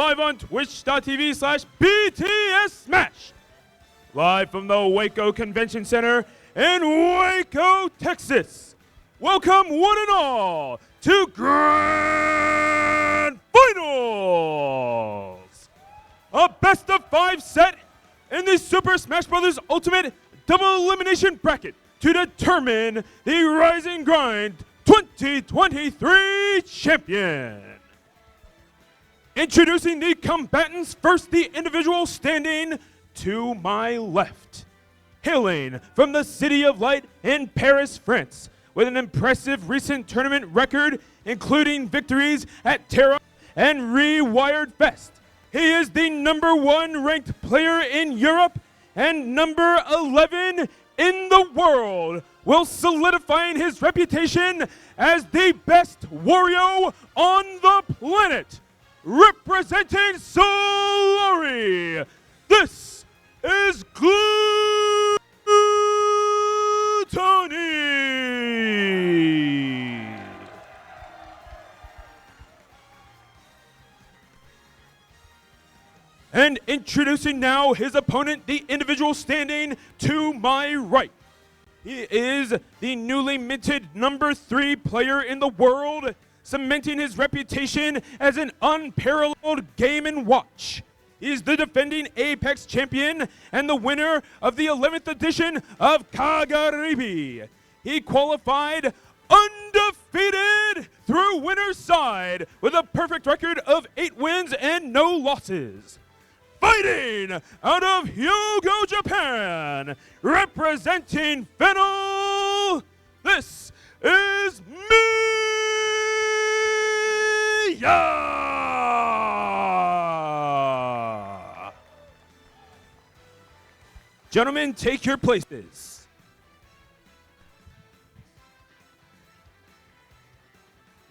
live on twitch.tv/BTS Smash. Live from the Waco Convention Center in Waco, Texas. Welcome one and all to Grand Finals! A best of 5 set in the Super Smash Bros. Ultimate Double Elimination Bracket to determine the Rising Grind 2023 champion. Introducing the combatants, first the individual standing to my left. Hailing from the City of Light in Paris, France, with an impressive recent tournament record, including victories at Terra and Rewired Fest. He is the #1 ranked player in Europe and number 11 in the world, while solidifying his reputation as the best Wario on the planet. Representing Solari, this is Glutonny. And introducing now his opponent, the individual standing to my right. He is the newly minted #3 player in the world, cementing his reputation as an unparalleled Game & Watch. He's the defending Apex champion and the winner of the 11th edition of Kagaribi. He qualified undefeated through winner's side with a perfect record of 8 wins and no losses. Fighting out of Hyogo, Japan, representing Fennel, this is Miya! Gentlemen, take your places.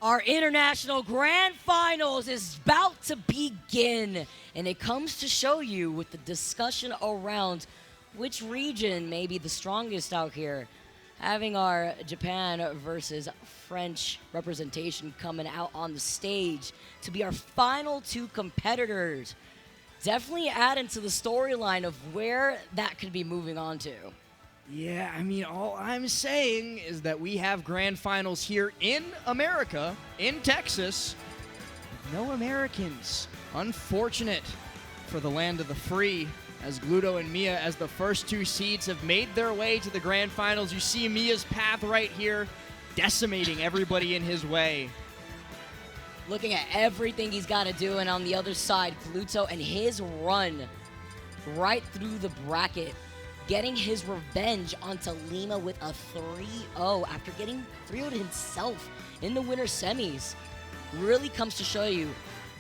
Our International Grand Finals is about to begin, and it comes to show you with the discussion around which region may be the strongest out here. Having our Japan versus French representation coming out on the stage to be our final 2 competitors. Definitely adding to the storyline of where that could be moving on to. Yeah, I mean, all I'm saying is that we have grand finals here in America, in Texas. No Americans. Unfortunate for the land of the free, as Gluto and Miya, as the first 2 seeds, have made their way to the grand finals. You see Miya's path right here, decimating everybody in his way. Looking at everything he's got to do, and on the other side, Gluto and his run right through the bracket, getting his revenge onto Lima with a 3-0 after getting 3-0'd himself in the winter semis. Really comes to show you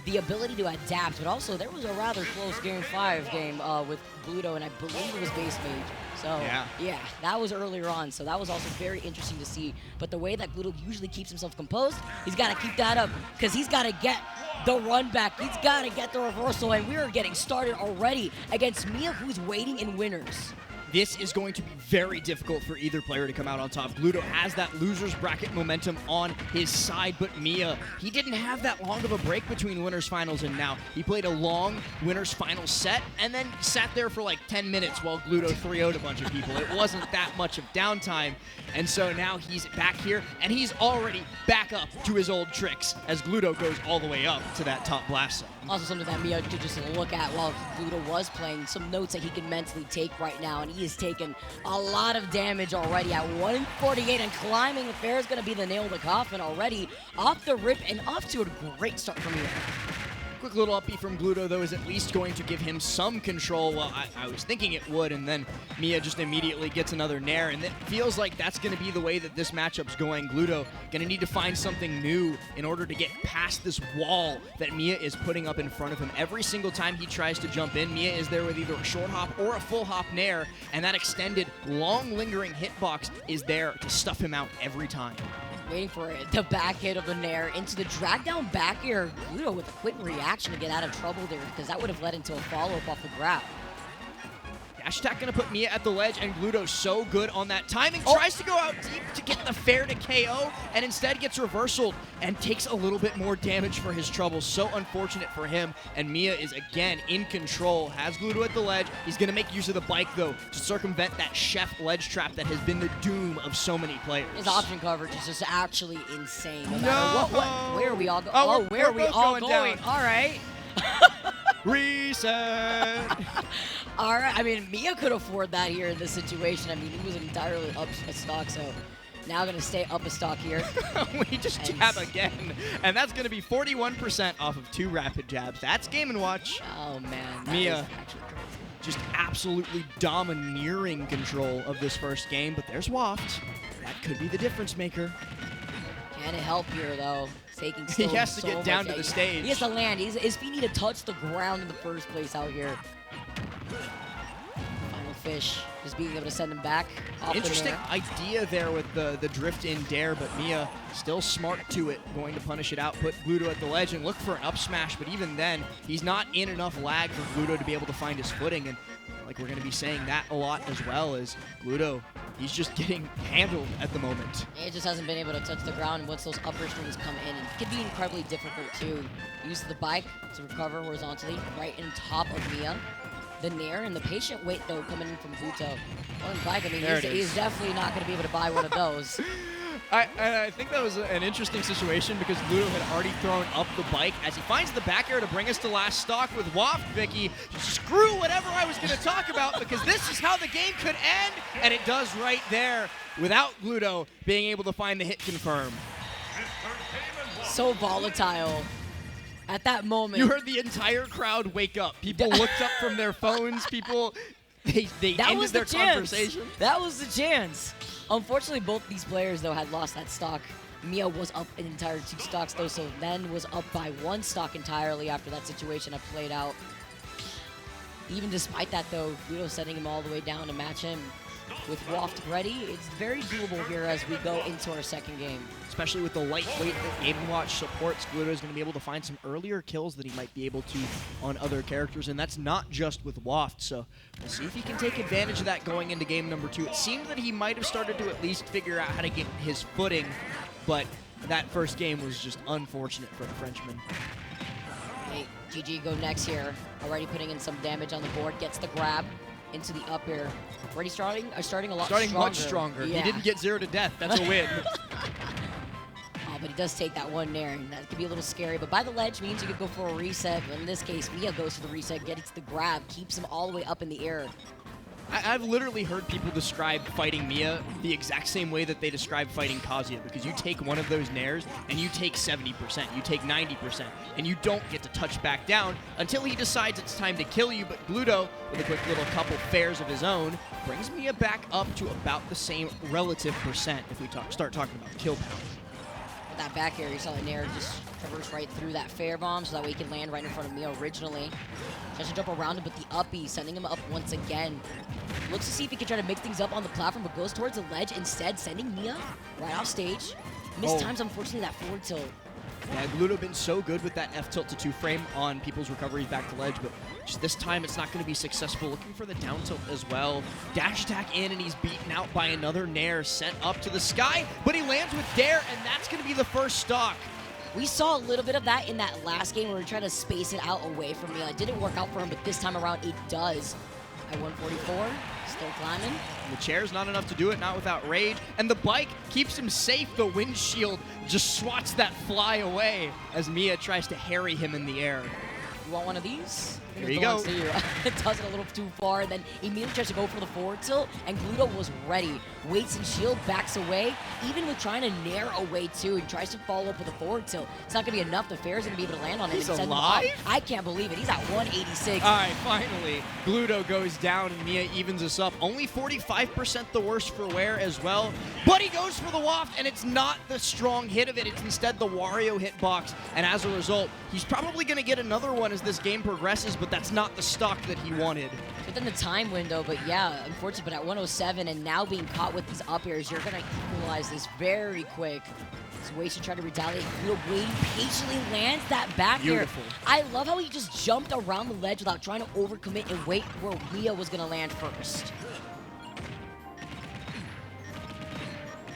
the ability to adapt, but also there was a rather close Game 5 game with Gluto, and I believe it was base mage. So, yeah, that was earlier on, so that was also very interesting to see. But the way that Gluto usually keeps himself composed, he's got to keep that up, because he's got to get the run back. He's got to get the reversal, and we are getting started already against Miya, who's waiting in winners. This is going to be very difficult for either player to come out on top. Gluto has that loser's bracket momentum on his side, but Miya, he didn't have that long of a break between winners finals and now. He played a long winners final set and then sat there for like 10 minutes while Gluto 3-0'd a bunch of people. It wasn't that much of downtime, and so now he's back here, and he's already back up to his old tricks as Gluto goes all the way up to that top blast zone. Also something that Miya could just look at while Gluto was playing, some notes that he can mentally take right now, and he has taken a lot of damage already at 148, and climbing the fair is going to be the nail in the coffin already. Off the rip and off to a great start from Miya. Quick little upbeat from Gluto, though, is at least going to give him some control. Well, I was thinking it would, and then Miya just immediately gets another nair, and it feels like that's going to be the way that this matchup's going. Gluto going to need to find something new in order to get past this wall that Miya is putting up in front of him. Every single time he tries to jump in, Miya is there with either a short hop or a full hop nair, and that extended, long, lingering hitbox is there to stuff him out every time. Waiting for it, the back hit of the nair into the drag down back air. Gluto with a quick reaction to get out of trouble there, because that would have led into a follow-up off the grab. Dash attack going to put Miya at the ledge, and Gluto so good on that timing. Oh. Tries to go out deep to get the fair to KO, and instead gets reversaled and takes a little bit more damage for his trouble. So unfortunate for him, and Miya is again in control. Has Gluto at the ledge. He's going to make use of the bike, though, to circumvent that chef ledge trap that has been the doom of so many players. His option coverage is just actually insane. No matter where are we all going? Oh, Where are we're we both all going going? down. All right. Reset. All right. I mean, Miya could afford that here in this situation. I mean, he was entirely up a stock, so now going to stay up a stock here. We just jab again, and that's going to be 41% off of 2 rapid jabs. That's Game & Watch. Oh, man. Miya. That is actually crazy. Just absolutely domineering control of this first game, but there's Waft. That could be the difference maker. Can it help here, though? Taking He has to so get down much. to the stage. He has to land. His feet need to touch the ground in the first place out here. Final fish. Just being able to send him back. Off Interesting the idea there with the drift in dare, but Miya still smart to it, going to punish it out, put Gluto at the ledge and look for an up smash, but even then, he's not in enough lag for Gluto to be able to find his footing, and like we're going to be saying that a lot as well, as Gluto, he's just getting handled at the moment. It just hasn't been able to touch the ground, and once those upper strings come in, it can be incredibly difficult to use the bike to recover horizontally right in top of Miya. The nair and the patient wait, though, coming in from Gluto. Well, in bike, I mean, he's definitely not going to be able to buy one of those. I think that was an interesting situation because Gluto had already thrown up the bike as he finds the back air to bring us to last stock with Waft, Vicky. Screw whatever I was going to talk about because this is how the game could end, and it does right there without Gluto being able to find the hit confirm. So volatile. At that moment. You heard the entire crowd wake up. People looked up from their phones. People, they ended their conversation. That was the chance. Unfortunately, both these players, though, had lost that stock. Miya was up an entire 2 stocks, though, so then was up by 1 stock entirely after that situation had played out. Even despite that, though, Gluto sending him all the way down to match him. With Waft ready, it's very doable here as we go into our second game. Especially with the lightweight that Game & Watch supports, Gluto is going to be able to find some earlier kills that he might be able to on other characters, and that's not just with Waft, so we'll see if he can take advantage of that going into game number 2. It seemed that he might have started to at least figure out how to get his footing, but that first game was just unfortunate for the Frenchman. Hey, GG go next here. Already putting in some damage on the board, gets the grab into the up air. Already starting a lot stronger. Starting much stronger. Yeah. He didn't get 0 to death. That's a win. Oh, but he does take that one nair, and that could be a little scary. But by the ledge means you could go for a reset. But in this case, Miya goes for the reset, gets the grab, keeps him all the way up in the air. I've literally heard people describe fighting Miya the exact same way that they describe fighting Kazuya, because you take one of those nairs and you take 70%, you take 90%, and you don't get to touch back down until he decides it's time to kill you. But Gluto, with a quick little couple fairs of his own, brings Miya back up to about the same relative percent if we start talking about kill power. With that back air, you saw the nair just traverse right through that fair bomb so that way he can land right in front of Miya originally. Tries to jump around him, but the uppy, sending him up once again. Looks to see if he can try to mix things up on the platform, but goes towards the ledge instead, sending Miya right off stage. Mistimes, unfortunately, that forward tilt. Yeah, Gluto been so good with that F tilt to 2 frame on people's recoveries back to ledge, but just this time it's not going to be successful. Looking for the down tilt as well. Dash attack in, and he's beaten out by another nair sent up to the sky, but he lands with dare, and that's going to be the first stock. We saw a little bit of that in that last game where we were trying to space it out away from Miya. It didn't work out for him, but this time around it does. At 144, still climbing. And the chair's not enough to do it, not without rage. And the bike keeps him safe. The windshield just swats that fly away as Miya tries to harry him in the air. You want one of these? Here you go. It does it a little too far, then immediately tries to go for the forward tilt, and Gluto was ready. Waits and shield, backs away, even with trying to nair away too, and tries to follow up with a forward tilt. It's not going to be enough. The fair's going to be able to land on it. He's and send alive? him up. I can't believe it. He's at 186. All right, finally, Gluto goes down and Miya evens us up. Only 45% the worse for wear as well. But he goes for the Waft, and it's not the strong hit of it. It's instead the Wario hitbox. And as a result, he's probably going to get another one as this game progresses, but that's not the stock that he wanted. Within the time window, but yeah, unfortunate, but at 107 and now being caught with these up airs, you're going to equalize this very quick. He's ways to try to retaliate. Gluto waiting patiently lands that back air. Beautiful. I love how he just jumped around the ledge without trying to overcommit and wait where Miya was gonna land first.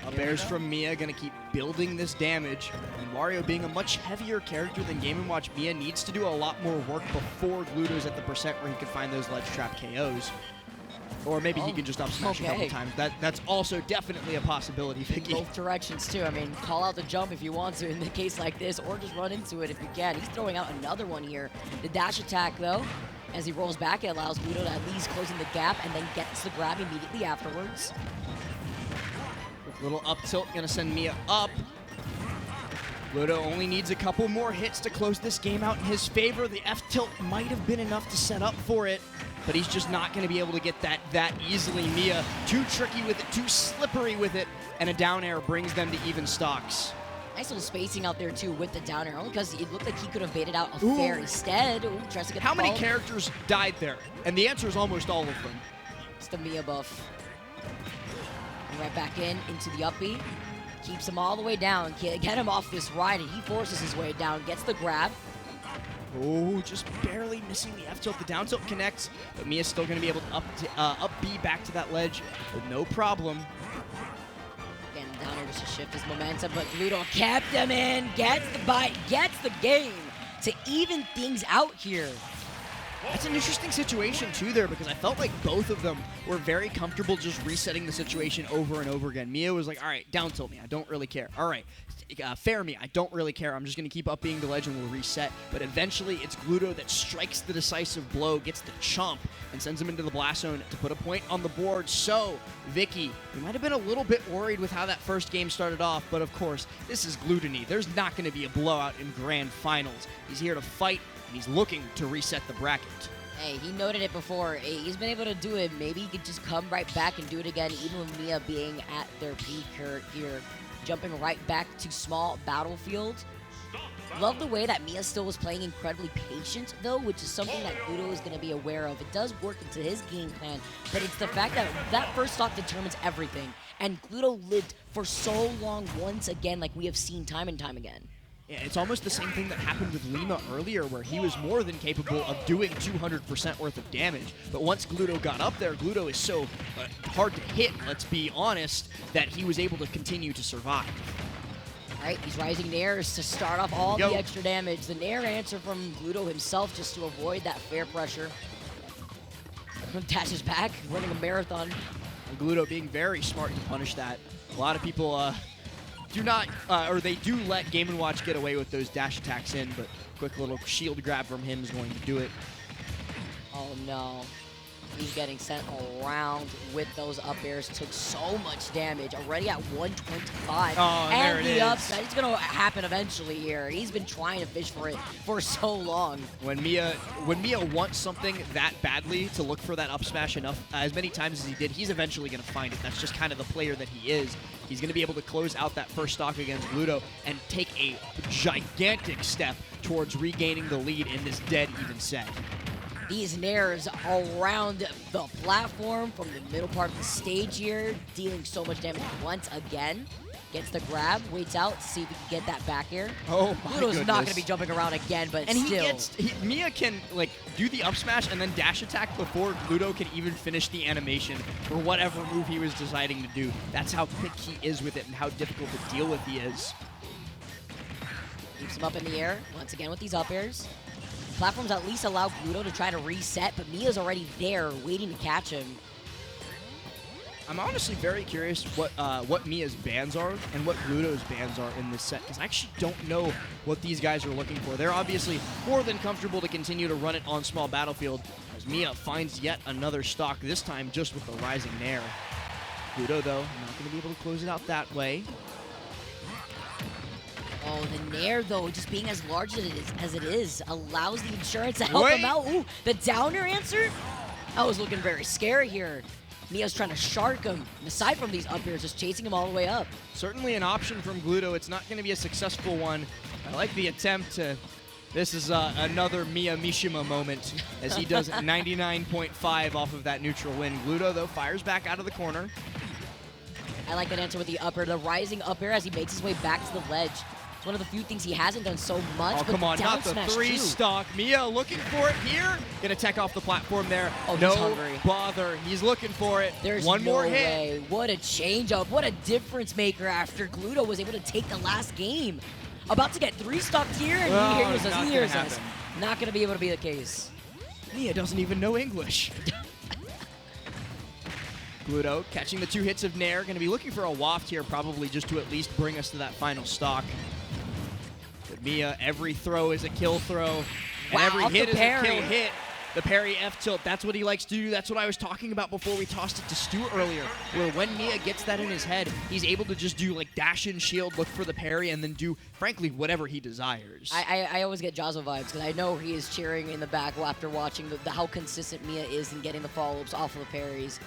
Up airs from Miya, gonna keep building this damage. And Wario, being a much heavier character than Game & Watch Miya, needs to do a lot more work before Gluto's at the percent where he can find those ledge trap KOs. Or maybe he can just up smash a couple times. That's also definitely a possibility, Vicky. Both directions too. I mean, call out the jump if you want to in the case like this, or just run into it if you can. He's throwing out another one here. The dash attack though, as he rolls back, it allows Gluto to at least close in the gap and then gets the grab immediately afterwards. Little up tilt, gonna send Miya up. Gluto only needs a couple more hits to close this game out in his favor. The F tilt might have been enough to set up for it, but he's just not gonna be able to get that easily. Miya, too tricky with it, too slippery with it, and a down air brings them to even stocks. Nice little spacing out there too with the down air, only because it looked like he could have baited out a fair instead. Ooh, tries to get How the many ball. characters died there? And the answer is almost all of them. It's the Miya buff. And right back into the up B. Keeps him all the way down. Get him off this ride, and he forces his way down. Gets the grab. Oh, just barely missing the F tilt. The down tilt connects, but Miya's still going to be able to up B back to that ledge with no problem. Again, down here just to shift his momentum, but Gluto kept him in. Gets the bite, gets the game to even things out here. That's an interesting situation, too, there, because I felt like both of them were very comfortable just resetting the situation over and over again. Miya was like, all right, down tilt me. I don't really care. All right, fair me. I don't really care. I'm just going to keep up being the ledge and we'll reset. But eventually, it's Gluto that strikes the decisive blow, gets the chomp, and sends him into the blast zone to put a point on the board. So, Vicky, you might have been a little bit worried with how that first game started off, but of course, this is Glutonny. There's not going to be a blowout in grand finals. He's here to fight, and he's looking to reset the bracket. Hey, he noted it before. He's been able to do it. Maybe he could just come right back and do it again, even with Miya being at their peak here. Jumping right back to small battlefield. Love the way that Miya still was playing incredibly patient, though, which is something that Gluto is going to be aware of. It does work into his game plan, but it's the fact that that first stock determines everything. And Gluto lived for so long once again, like we have seen time and time again. Yeah, it's almost the same thing that happened with Lima earlier, where he was more than capable of doing 200% worth of damage. But once Gluto got up there, Gluto is so hard to hit, let's be honest, that he was able to continue to survive. All right, these rising nairs to start off all the extra damage. The nair answer from Gluto himself just to avoid that fair pressure. Dashes back, running a marathon. And Gluto being very smart to punish that. A lot of people do not, or they do let Game & Watch get away with those dash attacks in, but quick little shield grab from him is going to do it. Oh no. He's getting sent around with those up airs. Took so much damage. Already at 125. Oh, and there it the is. upset. It's going to happen eventually here. He's been trying to fish for it for so long. When Miya wants something that badly to look for that up smash enough, as many times as he did, he's eventually going to find it. That's just kind of the player that he is. He's going to be able to close out that first stock against Gluto and take a gigantic step towards regaining the lead in this dead even set. These nairs around the platform from the middle part of the stage here, dealing so much damage once again. Gets the grab, waits out to see if he can get that back air. Oh my Gluto's goodness. not going to be jumping around again, but And still. Miya can like do the up smash and then dash attack before Gluto can even finish the animation for whatever move he was deciding to do. That's how quick he is with it and how difficult to deal with he is. Keeps him up in the air, once again with these up airs. Platforms at least allow Gluto to try to reset, but Miya's already there, waiting to catch him. I'm honestly very curious what Miya's bans are and what Gluto's bans are in this set, because I actually don't know what these guys are looking for. They're obviously more than comfortable to continue to run it on small battlefield, as Miya finds yet another stock, this time just with the rising nair. Gluto, though, not going to be able to close it out that way. Oh, the nair, though, just being as large as it is, allows the insurance to help him out. Ooh, the downer answer? That was looking very scary here. Miya's trying to shark him. And aside from these up airs, just chasing him all the way up. Certainly an option from Gluto. It's not going to be a successful one. I like the attempt to... This is another Miya Mishima moment as he does 99.5 off of that neutral win. Gluto, though, fires back out of the corner. I like that answer with the upper. The rising up air as he makes his way back to the ledge. It's one of the few things he hasn't done so much. Oh, but come on, down not the smash 3 too. stock. Miya looking for it here. Gonna tech off the platform there. Oh, he's no hungry. bother. He's looking for it. There's one no more hit. way. What a change up. What a difference maker after Gluto was able to take the last game. About to get 3 stocked here, and Oh, he hears not us. He gonna hears us. happen. Not going to be able to be the case. Miya doesn't even know English. Gluto catching the 2 hits of Nair. Going to be looking for a waft here, probably just to at least bring us to that final stock. But Miya, every throw is a kill throw. And Wow, every off the hit is a parry. kill hit. The parry F-tilt, that's what he likes to do. That's what I was talking about before we tossed it to Stu earlier, where when Miya gets that in his head, he's able to just do like dash and shield, look for the parry, and then do, frankly, whatever he desires. I always get Jazzo vibes because I know he is cheering in the back after watching how consistent Miya is in getting the follow-ups off of the parries.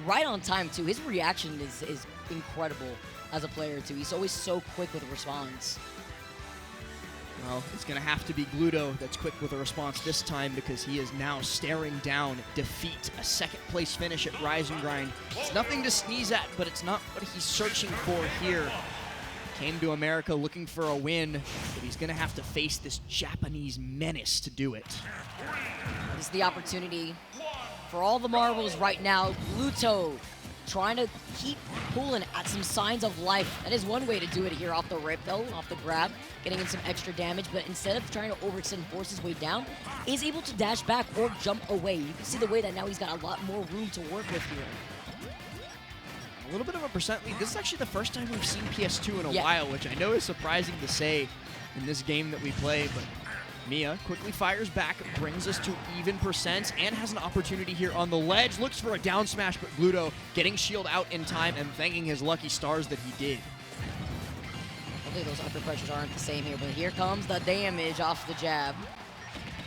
Right on time, too. His reaction is incredible as a player, too. He's always so quick with a response. Well, it's going to have to be Gluto that's quick with a response this time because he is now staring down defeat, a second-place finish at Rise and Grind. It's nothing to sneeze at, but it's not what he's searching for here. Came to America looking for a win, but he's going to have to face this Japanese menace to do it. This is the opportunity for all the marbles right now. Gluto trying to keep pulling at some signs of life. That is one way to do it here off the rip, though, off the grab, getting in some extra damage, but instead of trying to overextend, force his way down, is able to dash back or jump away. You can see the way that now he's got a lot more room to work with here. A little bit of a percent lead. This is actually the first time we've seen PS2 in a Yeah. while, which I know is surprising to say in this game that we play, but Miya quickly fires back, brings us to even percents, and has an opportunity here on the ledge. Looks for a down smash, but Gluto getting shield out in time and thanking his lucky stars that he did. Hopefully those upper pressures aren't the same here, but here comes the damage off the jab.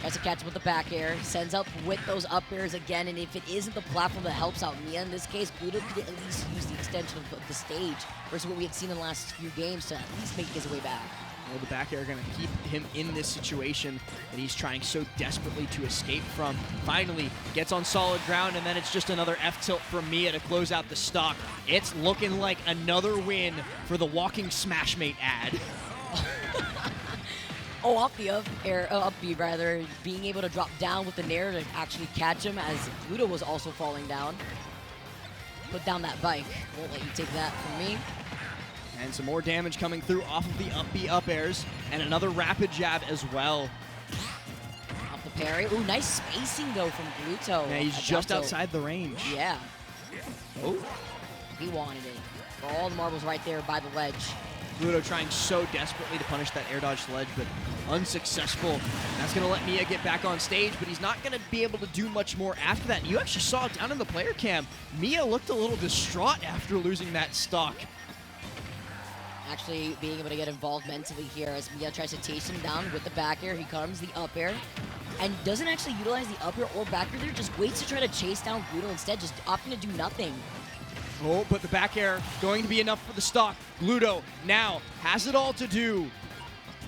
Tries to catch him with the back air, sends up with those up airs again, and if it isn't the platform that helps out Miya, in this case, Gluto could at least use the extension of the stage versus what we had seen in the last few games to at least make his way back. Well, the back air going to keep him in this situation that he's trying so desperately to escape from. Finally gets on solid ground, and then it's just another F-tilt from Miya to close out the stock. It's looking like another win for the Walking Smashmate ad. Oh, off the up air, up B rather, being able to drop down with the nair to actually catch him as Gluto was also falling down. Put down that bike. Won't let you take that from me. And some more damage coming through off of the up B up airs, and another rapid jab as well. Off the parry. Ooh, nice spacing though from Gluto. Yeah, he's At just down tilt. outside the range. Yeah, Oh, he wanted it. For all the marbles right there by the ledge. Gluto trying so desperately to punish that air dodge ledge, but unsuccessful. That's going to let Miya get back on stage, but he's not going to be able to do much more after that. You actually saw down in the player cam, Miya looked a little distraught after losing that stock. Actually being able to get involved mentally here as Miya tries to chase him down with the back air. He comes the up air and doesn't actually utilize the up air or back air there, just waits to try to chase down Gluto instead, just opting to do nothing. Oh, but the back air going to be enough for the stock. Gluto now has it all to do.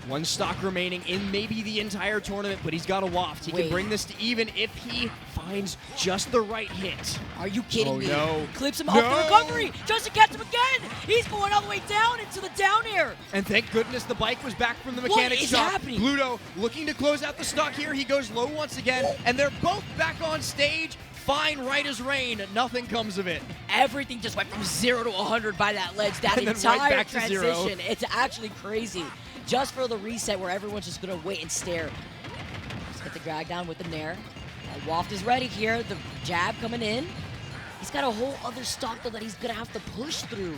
One stock remaining in maybe the entire tournament, but he's got a waft. He Wait. can bring this to even if he finds just the right hit. Are you kidding Oh, me? no. Clips him No. off the recovery. Tries to catch him again. He's going all the way down into the down air. And thank goodness the bike was back from the What mechanic is shop. happening? Gluto looking to close out the stock here. He goes low once again, and they're both back on stage. Fine, right as rain. Nothing comes of it. Everything just went from 0 to 100 by that ledge. That And then entire right back to 0. transition. It's actually crazy. Just for the reset where everyone's just going to wait and stare. Let's get the drag down with the nair. Waft is ready here. The jab coming in. He's got a whole other stock, though, that he's going to have to push through.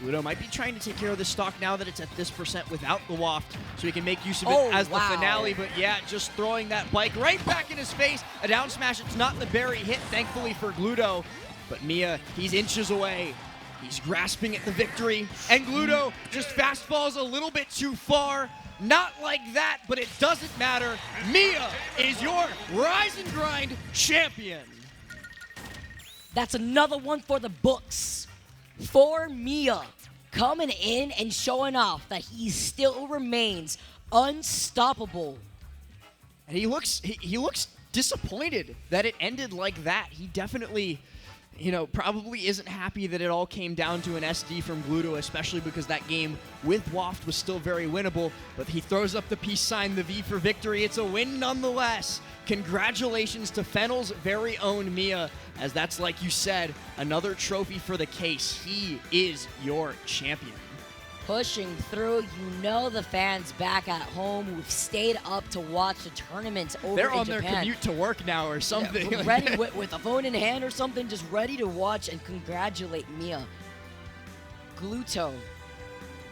Gluto might be trying to take care of this stock now that it's at this percent without the waft, so he can make use of it Oh, as the wow. finale. But yeah, just throwing that bike right back in his face. A down smash. It's not the berry hit, thankfully for Gluto. But Miya, he's inches away. He's grasping at the victory. And Gluto just fast falls a little bit too far. Not like that, but it doesn't matter. Miya is your Rise and Grind champion. That's another one for the books. For Miya, coming in and showing off that he still remains unstoppable. And he looks disappointed that it ended like that. He definitely you know, probably isn't happy that it all came down to an SD from Gluto, especially because that game with Waft was still very winnable. But he throws up the peace sign, the V for victory. It's a win nonetheless. Congratulations to Fennel's very own Miya, as that's, like you said, another trophy for the case. He is your champion. Pushing through, you know the fans back at home who've stayed up to watch the tournament over They're in on Japan. their commute to work now or something. Yeah, ready with a phone in hand or something, just ready to watch and congratulate Miya. Gluto,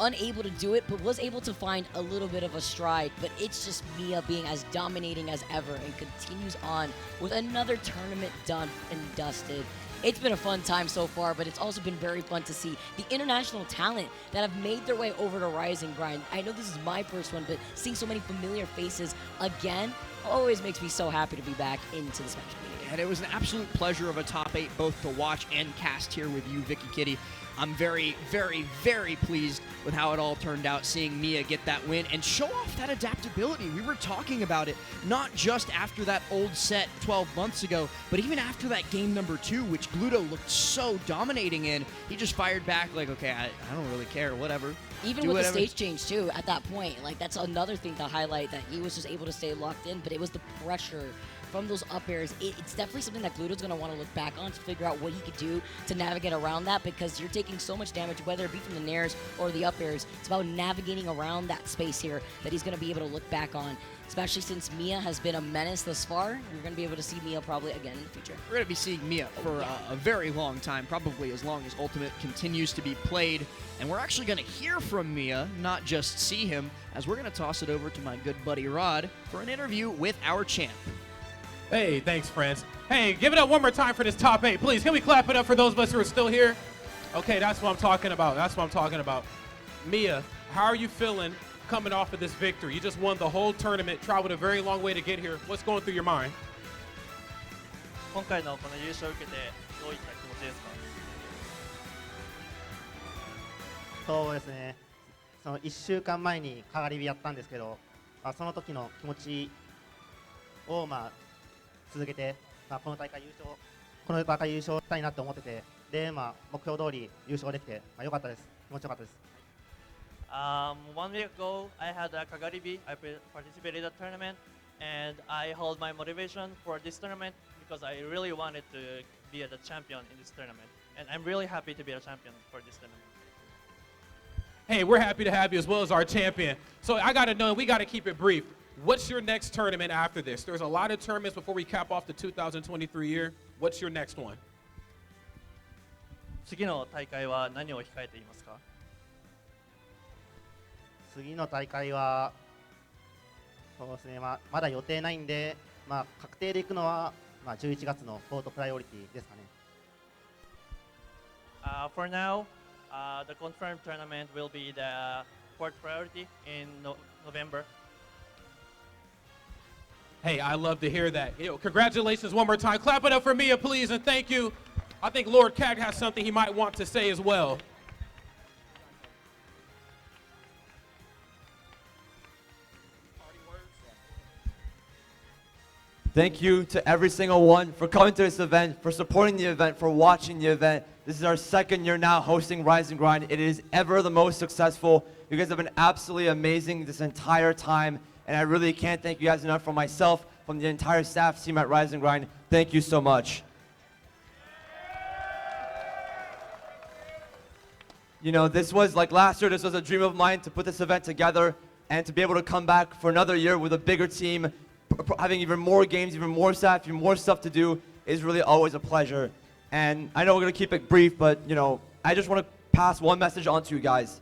unable to do it, but was able to find a little bit of a stride, but it's just Miya being as dominating as ever and continues on with another tournament done and dusted. It's been a fun time so far, but it's also been very fun to see the international talent that have made their way over to Rise and Grind. I know this is my first one, but seeing so many familiar faces again always makes me so happy to be back into the Smash community. And it was an absolute pleasure of a top 8 both to watch and cast here with you, Vicky Kitty. I'm very, very, very pleased with how it all turned out, seeing Miya get that win and show off that adaptability. We were talking about it, not just after that old set 12 months ago, but even after that game number 2, which Gluto looked so dominating in. He just fired back like, okay, I don't really care, whatever. Even Do with whatever. the stage change, too, at that point, like, that's another thing to highlight, that he was just able to stay locked in, but it was the pressure from those up airs. It's definitely something that Gluto's going to want to look back on to figure out what he could do to navigate around that, because you're taking so much damage, whether it be from the nairs or the up airs. It's about navigating around that space here that he's going to be able to look back on, especially since Miya has been a menace thus far. You're going to be able to see Miya probably again in the future. We're going to be seeing Miya for a very long time, probably as long as Ultimate continues to be played. And we're actually going to hear from Miya, not just see him, as we're going to toss it over to my good buddy Rod for an interview with our champ. Hey, thanks, friends. Hey, give it up one more time for this top 8, please. Can we clap it up for those of us who are still here? Okay, that's what I'm talking about. That's what I'm talking about. Miya, how are you feeling coming off of this victory? You just won the whole tournament, traveled a very long way to get here. What's going through your mind? 今回のこの優勝を受けてどういった気持ちですか？そうですね、その1週間前にかがり火やったんですけど、その時の気持ちを続けて、この大会優勝したいなと思ってて、で、目標通り優勝できて、良かったです。気持ちよかったです。1 week ago, I had a Kagaribi. I participated in the tournament, and I hold my motivation for this tournament because I really wanted to be the champion in this tournament, and I'm really happy to be a champion for this tournament. Hey, we're happy to have you as well as our champion. So I got to know, we got to keep it brief. What's your next tournament after this? There's a lot of tournaments before we cap off the 2023 year. What's your next one? 次の大会は何を控えていますか？次の大会は、そうですね、まだ予定ないんで、確定で行くのは、11月のポートプライオリティですかね。For now, the confirmed tournament will be the fourth priority in November. Hey, I love to hear that. Congratulations one more time. Clap it up for Miya, please, and thank you. I think Lord Cat has something he might want to say as well. Thank you to every single one for coming to this event, for supporting the event, for watching the event. This is our second year now hosting Rise and Grind. It is ever the most successful. You guys have been absolutely amazing this entire time, and I really can't thank you guys enough from myself, from the entire staff team at Rise and Grind. Thank you so much. You know, this was like last year, this was a dream of mine to put this event together and to be able to come back for another year with a bigger team, having even more games, even more staff, even more stuff to do is really always a pleasure. And I know we're going to keep it brief, but, you know, I just want to pass one message on to you guys.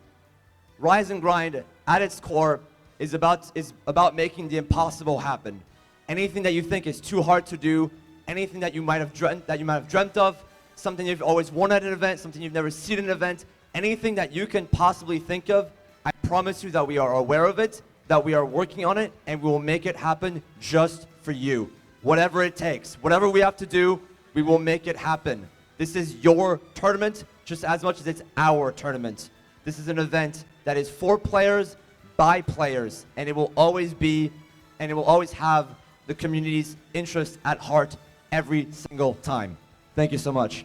Rise and Grind, at its core, is about making the impossible happen. Anything that you think is too hard to do, anything that you might have dreamt of, something you've always wanted at an event, something you've never seen at an event, anything that you can possibly think of, I promise you that we are aware of it, that we are working on it, and we will make it happen just for you. Whatever it takes, whatever we have to do, we will make it happen. This is your tournament just as much as it's our tournament. This is an event that is for players, by players, and it will always be, and it will always have the community's interest at heart every single time. Thank you so much.